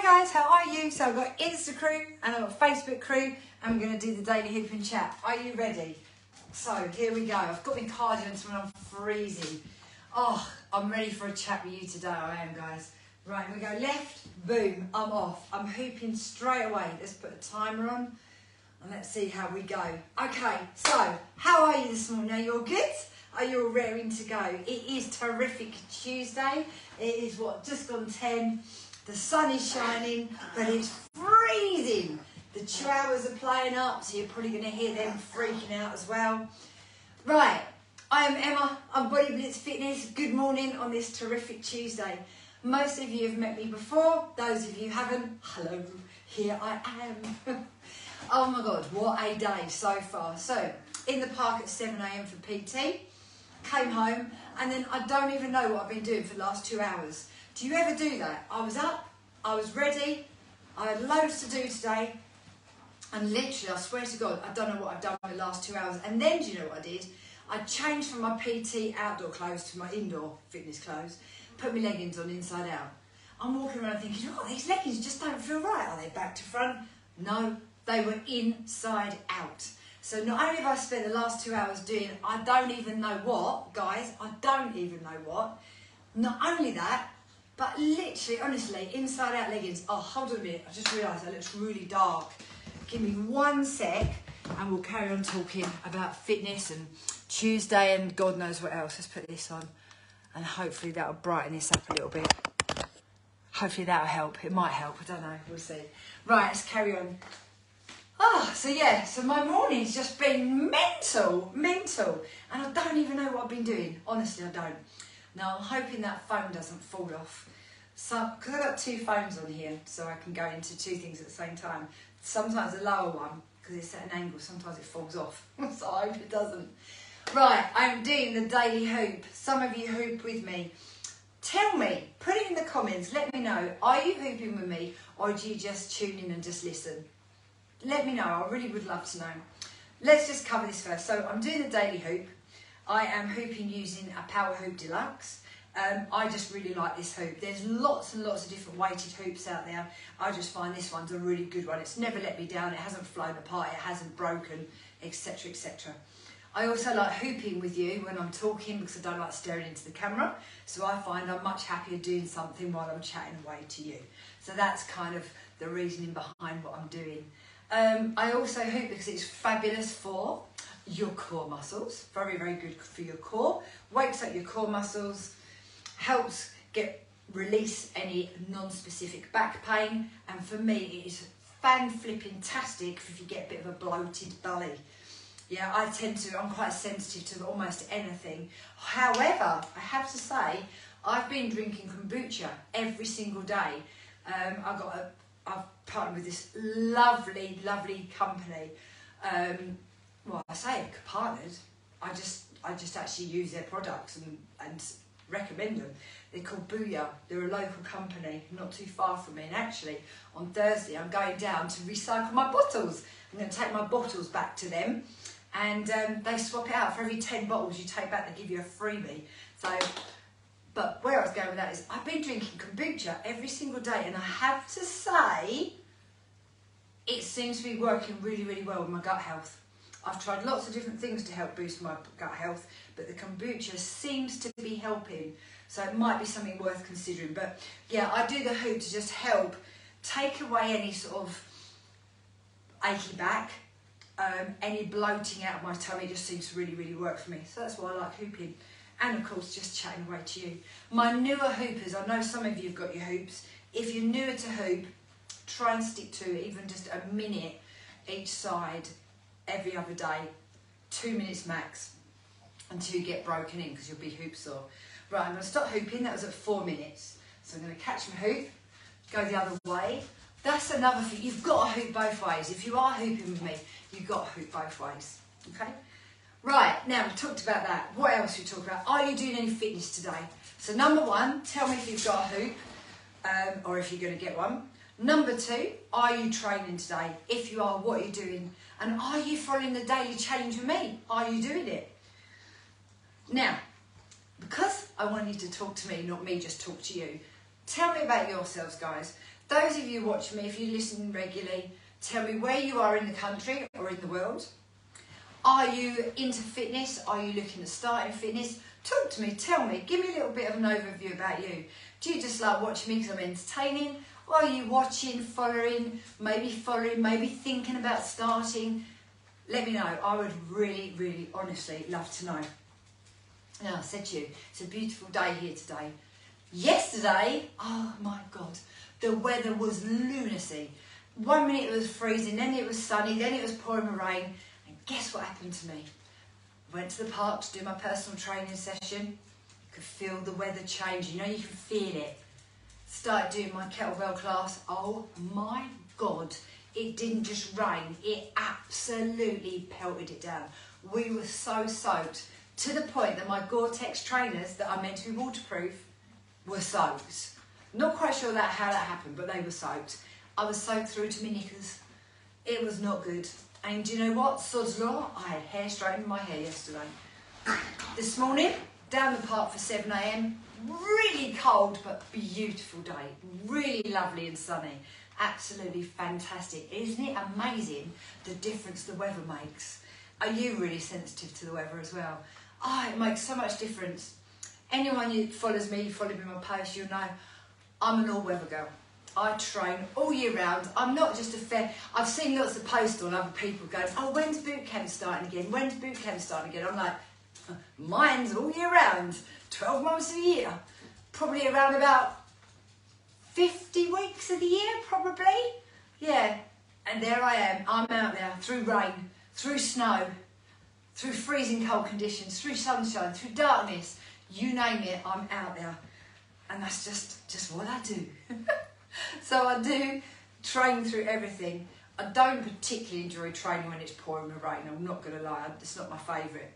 Hi guys, how are you? So I've got Insta crew and I've got Facebook crew and we're going to do the daily hooping chat. Are you ready? So here we go. I've got my cardigans when I'm freezing. Oh, I'm ready for a chat with you today. I am, guys. Right, we go left, boom, I'm off. I'm hooping straight away. Let's put a timer on and let's see how we go. Okay, so how are you this morning? Are you all good? Are you all raring to go? It is terrific Tuesday. It is just gone 10. The sun is shining, but it's freezing. The chihuahuas are playing up, so you're probably going to hear them freaking out as well. Right, I am Emma. I'm Body Blitz Fitness. Good morning on this terrific Tuesday. Most of you have met me before. Those of you haven't, hello, here I am. Oh my God, what a day so far. So, in the park at 7 AM for PT, came home, and then I don't even know what I've been doing for the last 2 hours. Do you ever do that? I was up, I was ready, I had loads to do today, and literally, I swear to God, I don't know what I've done in the last 2 hours. And then, do you know what I did? I changed from my PT outdoor clothes to my indoor fitness clothes, put my leggings on inside out. I'm walking around thinking, oh, these leggings just don't feel right. Are they back to front? No, they were inside out. So not only have I spent the last 2 hours doing, I don't even know what, guys, I don't even know what. Not only that, but literally, honestly, inside out leggings. Oh, hold on a minute, I just realised that looks really dark. Give me 1 sec and we'll carry on talking about fitness and Tuesday and God knows what else. Let's put this on and hopefully that'll brighten this up a little bit. Hopefully that'll help. It might help, I don't know, we'll see. Right, let's carry on. Oh, so yeah, so my morning's just been mental. And I don't even know what I've been doing. Honestly, I don't. Now, I'm hoping that phone doesn't fall off. So, because I've got 2 phones on here, so I can go into 2 things at the same time. Sometimes the lower one, because it's at an angle, sometimes it falls off. So I hope it doesn't. Right, I'm doing the daily hoop. Some of you hoop with me. Tell me, put it in the comments, let me know, are you hooping with me, or do you just tune in and just listen? Let me know, I really would love to know. Let's just cover this first. So I'm doing the daily hoop. I am hooping using a Power Hoop Deluxe. I just really like this hoop. There's lots and lots of different weighted hoops out there. I just find this one's a really good one. It's never let me down, it hasn't flown apart, it hasn't broken, etc, etc. I also like hooping with you when I'm talking because I don't like staring into the camera. So I find I'm much happier doing something while I'm chatting away to you. So that's kind of the reasoning behind what I'm doing. I also hoop because it's fabulous for your core muscles. Very, very good for your core. Wakes up your core muscles, helps release any non-specific back pain. And for me, it is fan-flipping-tastic if you get a bit of a bloated belly. Yeah, I'm quite sensitive to almost anything. However, I have to say, I've been drinking kombucha every single day. I've partnered with this lovely, lovely company. Well, I say partnered. I just actually use their products and recommend them. They're called Booyah. They're a local company, not too far from me. And actually, on Thursday, I'm going down to recycle my bottles. I'm going to take my bottles back to them, and they swap it out. For every 10 bottles you take back, they give you a freebie. So. But where I was going with that is I've been drinking kombucha every single day, and I have to say it seems to be working really, really well with my gut health. I've tried lots of different things to help boost my gut health, but the kombucha seems to be helping. So it might be something worth considering. But yeah, I do the hoop to just help take away any sort of achy back, any bloating out of my tummy. Just seems to really, really work for me. So that's why I like hooping. And of course, just chatting away to you. My newer hoopers, I know some of you have got your hoops. If you're newer to hoop, try and stick to even just a minute each side every other day. 2 minutes max until you get broken in because you'll be hoop sore. Right, I'm going to stop hooping. That was at 4 minutes. So I'm going to catch my hoop, go the other way. That's another thing. You've got to hoop both ways. If you are hooping with me, you've got to hoop both ways. Okay? Right, now we've talked about that. What else we talk about? Are you doing any fitness today? So number 1, tell me if you've got a hoop or if you're going to get one. Number 2, are you training today? If you are, what are you doing? And are you following the daily challenge with me? Are you doing it? Now, because I want you to talk to me, not me just talk to you, tell me about yourselves, guys. Those of you watching me, if you listen regularly, tell me where you are in the country or in the world. Are you into fitness? Are you looking to start in fitness? Talk to me, tell me, give me a little bit of an overview about you. Do you just like watching me because I'm entertaining? Or are you watching, following, maybe thinking about starting? Let me know. I would really, really, honestly love to know. Now, I said to you, it's a beautiful day here today. Yesterday, oh my God, the weather was lunacy. 1 minute it was freezing, then it was sunny, then it was pouring rain. And guess what happened to me? Went to the park to do my personal training session. Could feel the weather changing. You know, you can feel it. Started doing my kettlebell class. Oh my God, it didn't just rain. It absolutely pelted it down. We were so soaked to the point that my Gore-Tex trainers that are meant to be waterproof were soaked. Not quite sure how that happened, but they were soaked. I was soaked through to my knickers. It was not good. And do you know what? Sod's law, I had hair straightened in my hair yesterday. This morning, down the park for 7 AM, really cold but beautiful day. Really lovely and sunny. Absolutely fantastic. Isn't it amazing the difference the weather makes? Are you really sensitive to the weather as well? Oh, it makes so much difference. Anyone who follows me, follow me on my post, you'll know I'm an all-weather girl. I train all year round. I'm not just a fair... I've seen lots of posts on other people going, oh, when's boot camp starting again? When's boot camp starting again? I'm like, mine's all year round, 12 months of the year. Probably around about 50 weeks of the year, probably. Yeah, and there I am. I'm out there through rain, through snow, through freezing cold conditions, through sunshine, through darkness. You name it, I'm out there. And that's just what I do. So I do train through everything. I don't particularly enjoy training when it's pouring with rain. I'm not going to lie, it's not my favourite.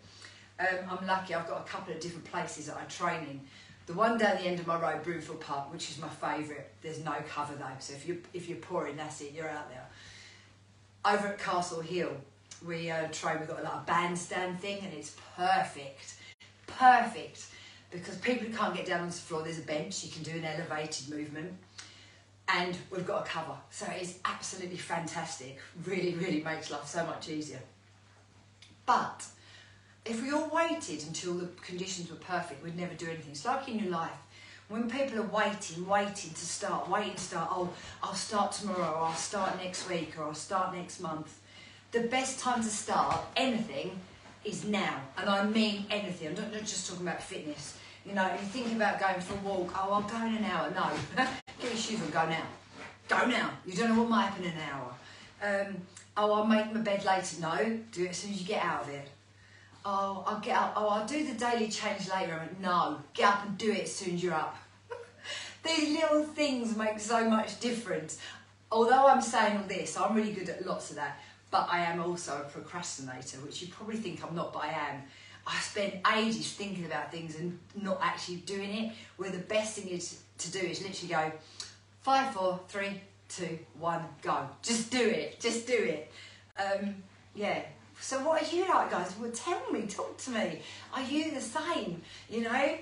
I'm lucky I've got a couple of different places that I train in. The one down the end of my road, Broomfield Park, which is my favourite. There's no cover though, so if you're pouring, that's it, you're out there. Over at Castle Hill, we train, we've got a bandstand thing, and it's perfect. Perfect. Because people who can't get down onto the floor, there's a bench, you can do an elevated movement. And we've got a cover. So it's absolutely fantastic. Really, really makes life so much easier. But if we all waited until the conditions were perfect, we'd never do anything. It's like in your life. When people are waiting to start, oh, I'll start tomorrow, or I'll start next week, or I'll start next month. The best time to start anything is now. And I mean anything. I'm not just talking about fitness. You know, you think about going for a walk, oh, I'll go in an hour. No, get your shoes on, go now. Go now. You don't know what might happen in an hour. Oh, I'll make my bed later. No, do it as soon as you get out of it. Oh, I'll get up. Oh, I'll do the daily change later. I went, no, get up and do it as soon as you're up. These little things make so much difference. Although I'm saying all this, I'm really good at lots of that, but I am also a procrastinator, which you probably think I'm not, but I am. I spend ages thinking about things and not actually doing it, where the best thing is to do is literally go 5, 4, 3, 2, 1, go. Just do it. Just do it. Yeah. So what are you like, guys? Well, tell me. Talk to me. Are you the same? You know?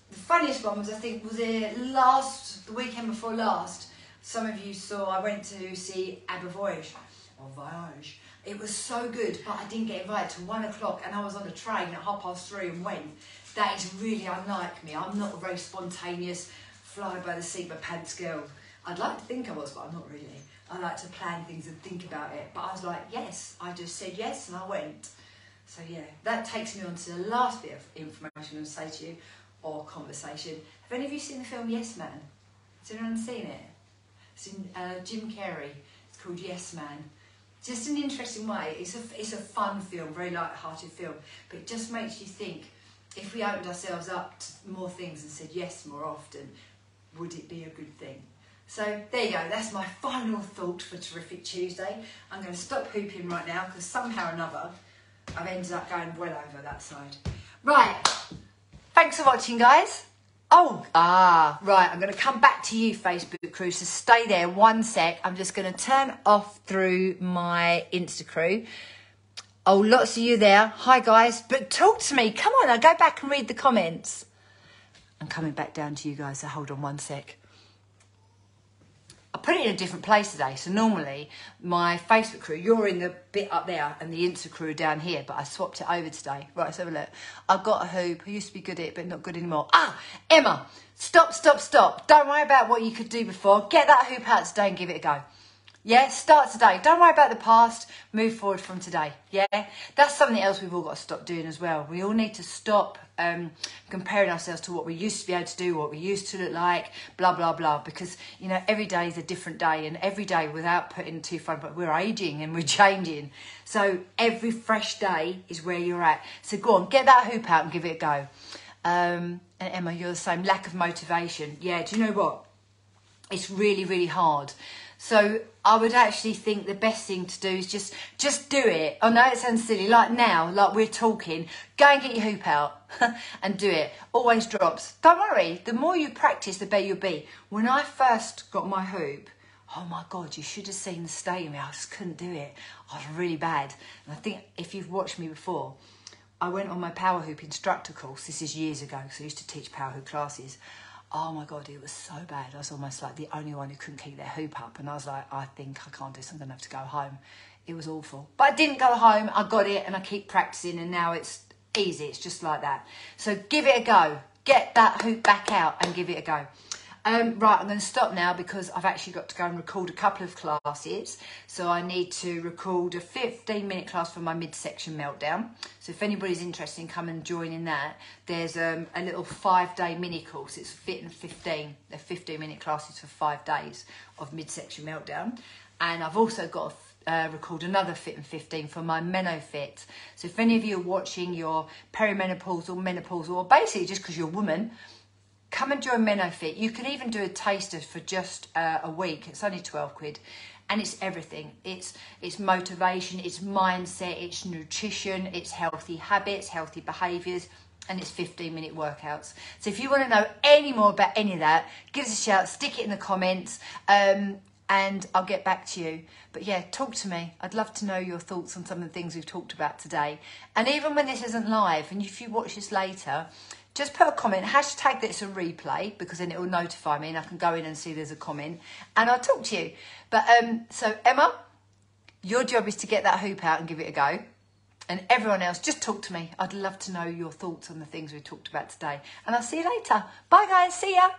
The funniest one was, I think, was the weekend before last. Some of you saw, I went to see Abba Voyage. Or Voyage. It was so good, but I didn't get invited till 1 o'clock, and I was on a train at 3:30 and went. That is really unlike me. I'm not a very spontaneous, fly by the seat of my pants girl. I'd like to think I was, but I'm not really. I like to plan things and think about it. But I was like, yes. I just said yes, and I went. So yeah, that takes me on to the last bit of information I'm going to say to you, or conversation. Have any of you seen the film Yes Man? Has anyone seen it? It's in Jim Carrey. It's called Yes Man. Just an interesting way. It's a fun film, very light-hearted film, but it just makes you think, if we opened ourselves up to more things and said yes more often, would it be a good thing? So there you go, that's my final thought for Terrific Tuesday. I'm going to stop hooping right now, because somehow or another I've ended up going well over that side. Right, thanks for watching, guys. Right, I'm going to come back to you, Facebook crew, so stay there 1 sec. I'm just going to turn off through my Insta crew. Oh, lots of you there. Hi, guys. But talk to me. Come on, I'll go back and read the comments. I'm coming back down to you guys, so hold on 1 sec. I put it in a different place today. So normally my Facebook crew, you're in the bit up there and the Insta crew down here, but I swapped it over today. Right, let's have a look. I've got a hoop. I used to be good at it, but not good anymore. Ah, Emma, stop. Don't worry about what you could do before. Get that hoop out today and give it a go. Yeah, start today. Don't worry about the past. Move forward from today. Yeah, that's something else we've all got to stop doing as well. We all need to stop comparing ourselves to what we used to be able to do, what we used to look like, blah, blah, blah. Because, you know, every day is a different day. And every day, without putting too far, but we're aging and we're changing. So every fresh day is where you're at. So go on, get that hoop out and give it a go. And Emma, you're the same. Lack of motivation. Yeah, do you know what? It's really, really hard. So I would actually think the best thing to do is just do it. I know it sounds silly, like now, like we're talking, go and get your hoop out and do it. Always drops. Don't worry, the more you practice, the better you'll be. When I first got my hoop, oh my God, you should have seen the state of me. I just couldn't do it. I was really bad. And I think if you've watched me before, I went on my power hoop instructor course. This is years ago, because I used to teach power hoop classes. Oh my God, it was so bad. I was almost like the only one who couldn't keep their hoop up. And I was like, I think I can't do this. I'm going to have to go home. It was awful. But I didn't go home. I got it and I keep practicing and now it's easy. It's just like that. So give it a go. Get that hoop back out and give it a go. Right, I'm going to stop now because I've actually got to go and record a couple of classes. So I need to record a 15-minute class for my midsection meltdown. So if anybody's interested in come and join in that, there's a little 5-day mini course. It's Fit and 15. They're 15-minute classes for 5 days of midsection meltdown. And I've also got to record another Fit and 15 for my MenoFit. So if any of you are watching, you're perimenopausal, menopausal, or basically just because you're a woman, come and join MenoFit. You can even do a taster for just a week. It's only 12 quid. And it's everything. It's motivation, it's mindset, it's nutrition, it's healthy habits, healthy behaviours, and it's 15-minute workouts. So if you want to know any more about any of that, give us a shout, stick it in the comments, and I'll get back to you. But yeah, talk to me. I'd love to know your thoughts on some of the things we've talked about today. And even when this isn't live, and if you watch this later, just put a comment, hashtag that it's a replay, because then it will notify me and I can go in and see there's a comment and I'll talk to you. But so Emma, your job is to get that hoop out and give it a go. And everyone else, just talk to me. I'd love to know your thoughts on the things we talked about today. And I'll see you later. Bye guys, see ya.